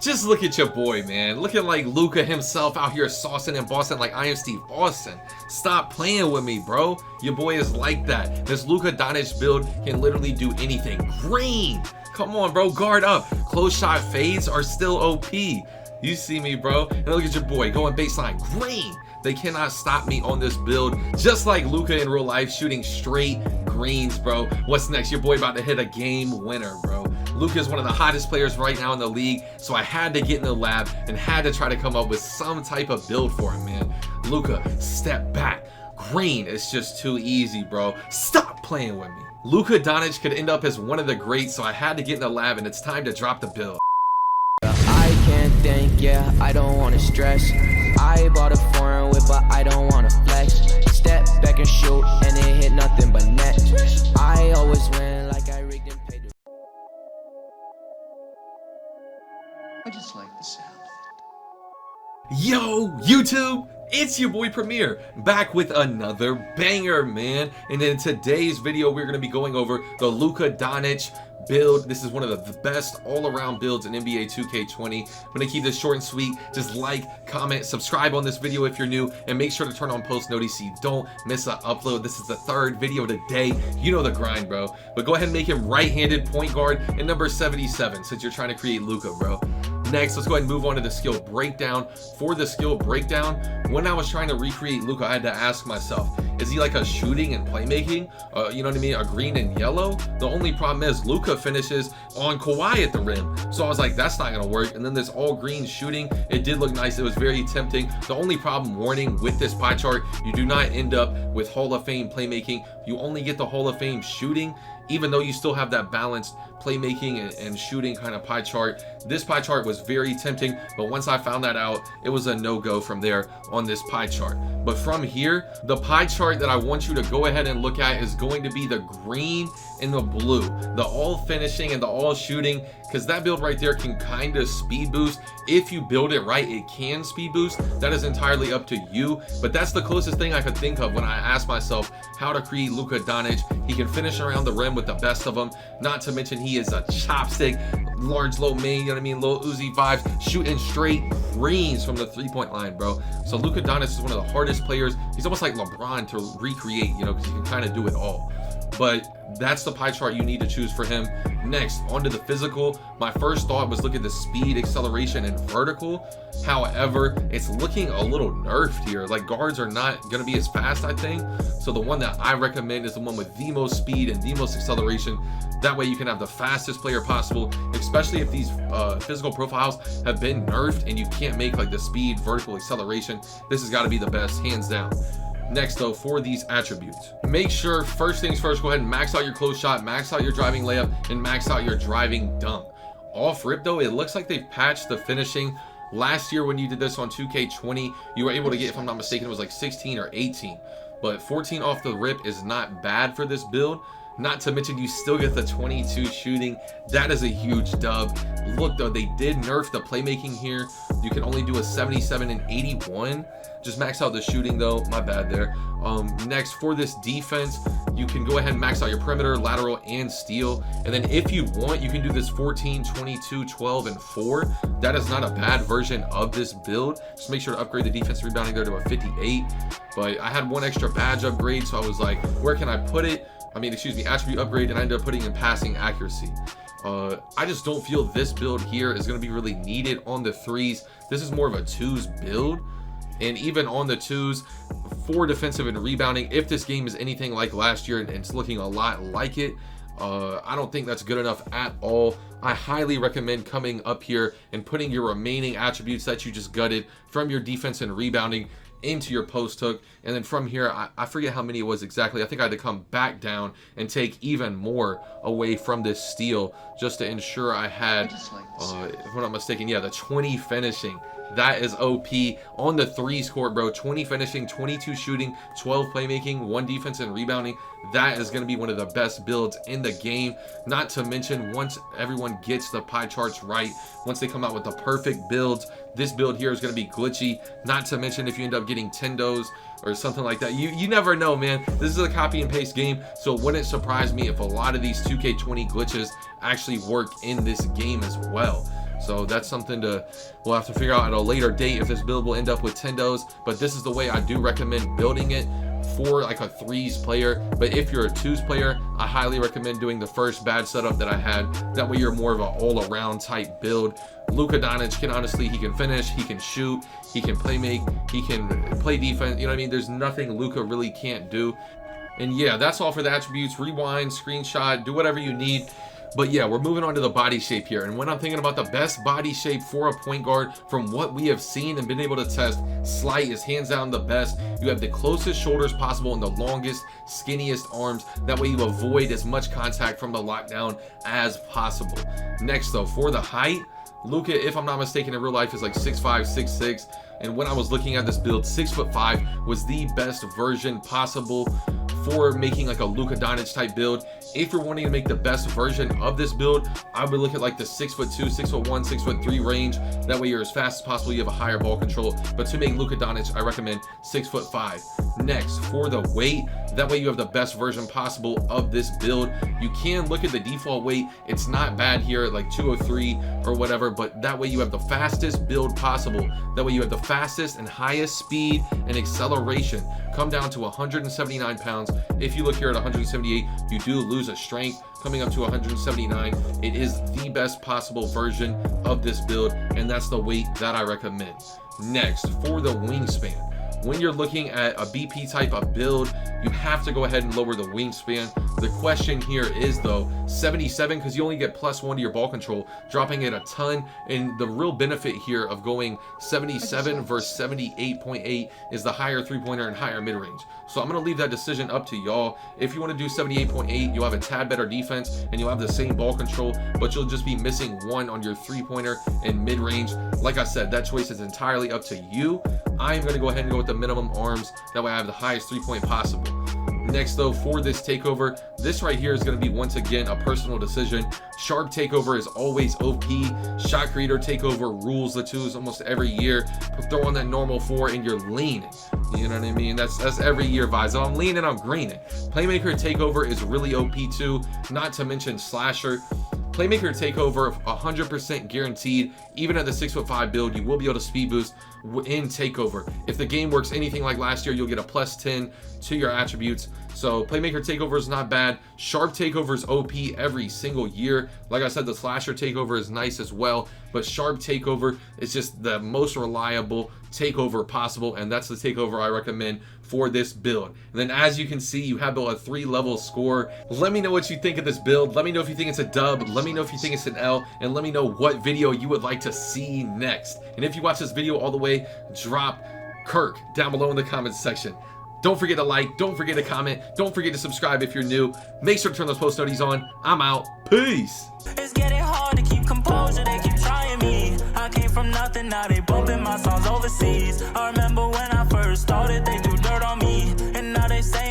Just look at your boy, man. Looking like Luka himself out here saucing and bossing like I am Steve Austin. Stop playing with me, bro. Your boy is like that. This Luka Doncic build can literally do anything. Green. Come on, bro. Guard up. Close shot fades are still OP. You see me, bro. And look at your boy going baseline. Green. They cannot stop me on this build. Just like Luka in real life, shooting straight greens, bro. What's next? Your boy about to hit a game winner, bro. Luka is one of the hottest players right now in the league, so I had to get in the lab and had to try to come up with some type of build for him, man. Luka, step back. Green is just too easy, bro. Stop playing with me. Luka Doncic could end up as one of the greats, so I had to get in the lab, and it's time to drop the build. I can't think, yeah, I don't want to stress. I bought a foreign whip, but I don't want to flex. Step back and shoot, and it hit nothing but net. I always win like I rigged and paid. I just like the sound of it. Yo, YouTube! It's your boy Premier, back with another banger, man. And in today's video, we're going to be going over the Luka Doncic build. This is one of the best all-around builds in NBA 2K20. I'm going to keep this short and sweet. Just like, comment, subscribe on this video if you're new, and make sure to turn on post notice so you don't miss an upload. This is the third video today. You know the grind, bro. But go ahead and make him right-handed point guard and number 77 since you're trying to create Luka, bro. Next, let's go ahead and move on to the skill breakdown. For the skill breakdown, when I was trying to recreate Luka, I had to ask myself, is he like a shooting and playmaking? You know what I mean? A green and yellow? The only problem is Luka finishes on Kawhi at the rim. So I was like, that's not going to work. And then this all green shooting, it did look nice. It was very tempting. The only problem, warning, with this pie chart, you do not end up with Hall of Fame playmaking. You only get the Hall of Fame shooting, even though you still have that balanced playmaking and shooting kind of pie chart. This pie chart was very tempting, but once I found that out, it was a no-go from there on this pie chart. But from here, the pie chart that I want you to go ahead and look at is going to be the green and the blue, the all finishing and the all shooting, because that build right there can kind of speed boost. If you build it right, it can speed boost. That is entirely up to you, but that's the closest thing I could think of when I asked myself how to create Luka Doncic. He can finish around the rim with the best of them, not to mention he is a chopstick, large low main, you know what I mean, low Uzi vibes, shooting straight greens from the three-point line, bro. So Luka Doncic is one of the hardest players. He's almost like LeBron to recreate, you know, because he can kind of do it all. But that's the pie chart you need to choose for him. Next, onto the physical. My first thought was look at the speed, acceleration, and vertical. However, it's looking a little nerfed here. Like, guards are not going to be as fast, I think. So the one that I recommend is the one with the most speed and the most acceleration. That way you can have the fastest player possible, especially if these physical profiles have been nerfed and you can't make like the speed, vertical, acceleration. This has got to be the best, hands down. Next though, for these attributes, make sure, first things first, go ahead and max out your close shot, max out your driving layup, and max out your driving dunk. Off rip though, it looks like they've patched the finishing. Last year when you did this on 2K20, you were able to get, if I'm not mistaken, it was like 16 or 18. But 14 off the rip is not bad for this build. Not to mention you still get the 22 shooting. That is a huge dub. Look though, they did nerf the playmaking here. You can only do a 77 and 81. Just max out the shooting though, my bad there. Next, for this defense, you can go ahead and max out your perimeter, lateral, and steal. And then if you want, you can do this 14, 22, 12, and 4. That is not a bad version of this build. Just make sure to upgrade the defense rebounding there to a 58. But I had one extra badge upgrade, so I was like, where can I put it? I mean, excuse me, attribute upgrade, and I ended up putting in passing accuracy. I just don't feel this build here is going to be really needed on the threes. This is more of a twos build. And even on the twos, for defensive and rebounding, if this game is anything like last year and it's looking a lot like it, I don't think that's good enough at all. I highly recommend coming up here and putting your remaining attributes that you just gutted from your defense and rebounding into your post hook, and then from here, I forget how many it was exactly. I think I had to come back down and take even more away from this steal just to ensure I had, if I'm not mistaken, yeah, the 20 finishing. That is OP on the threes court, bro. 20 finishing, 22 shooting, 12 playmaking, 1 defense and rebounding. That is going to be one of the best builds in the game. Not to mention, once everyone gets the pie charts right, once they come out with the perfect builds, this build here is going to be glitchy. Not to mention if you end up getting tendos or something like that. You never know, man. This is a copy and paste game, so it wouldn't surprise me if a lot of these 2K20 glitches actually work in this game as well. So that's something we'll have to figure out at a later date if this build will end up with tendos. But this is the way I do recommend building it for like a 3s player. But if you're a 2s player, I highly recommend doing the first bad setup that I had. That way you're more of an all-around type build. Luka Doncic can honestly, he can finish, he can shoot, he can play make, he can play defense. You know what I mean? There's nothing Luka really can't do. And yeah, that's all for the attributes. Rewind, screenshot, do whatever you need. But yeah, we're moving on to the body shape here. And when I'm thinking about the best body shape for a point guard, from what we have seen and been able to test, Slight is hands down the best. You have the closest shoulders possible and the longest, skinniest arms. That way you avoid as much contact from the lockdown as possible. Next though, for the height, Luka, if I'm not mistaken, in real life is like 6'5", 6'6". And when I was looking at this build, 6'5" was the best version possible for making like a Luka Doncic type build. If you're wanting to make the best version of this build, I would look at like the 6'2", 6'1", 6'3" range. That way you're as fast as possible, you have a higher ball control. But to make Luka Doncic, I recommend 6'5". Next, for the weight, that way you have the best version possible of this build. You can look at the default weight. It's not bad here at like 203 or whatever, but that way you have the fastest build possible. That way you have the fastest and highest speed and acceleration. Come down to 179 pounds. If you look here at 178, you do lose a strength. Coming up to 179, it is the best possible version of this build, and that's the weight that I recommend. Next, for the wingspan. When you're looking at a BP type of build, you have to go ahead and lower the wingspan. The question here is though, 77, because you only get +1 to your ball control, dropping it a ton. And the real benefit here of going 77 versus 78.8 is the higher 3-pointer and higher mid-range. So I'm going to leave that decision up to y'all. If you want to do 78.8, you'll have a tad better defense and you'll have the same ball control, but you'll just be missing 1 on your 3-pointer and mid-range. Like I said, that choice is entirely up to you. I'm going to go ahead and go with the minimum arms. That way I have the highest 3-point possible. Next though, for this takeover, this right here is going to be once again a personal decision. Sharp takeover is always OP. Shot creator takeover rules the 2s almost every year. Throw on that normal 4 and you're leaning. You know what I mean? That's every year vibes. I'm leaning, I'm greening. Playmaker takeover is really OP too. Not to mention slasher. Playmaker takeover 100% guaranteed. Even at the 6'5" build, you will be able to speed boost in takeover. If the game works anything like last year, you'll get a +10 to your attributes. So playmaker takeover is not bad. Sharp takeover is OP every single year. Like I said, the slasher takeover is nice as well, but sharp takeover is just the most reliable takeover possible, and that's the takeover I recommend for this build. And then as you can see, you have a 3-level score. Let me know what you think of this build. Let me know if you think it's a dub. Let me know if you think it's an L, and let me know what video you would like to see next. And if you watch this video all the way, drop Kirk down below in the comments section. Don't forget to like, don't forget to comment, don't forget to subscribe if you're new. Make sure to turn those post notifications on. I'm out. Peace. It's getting hard to keep composure, they keep trying me. I came from nothing, now they bumping my songs overseas. I remember when I first started, they threw dirt on me, and now they saying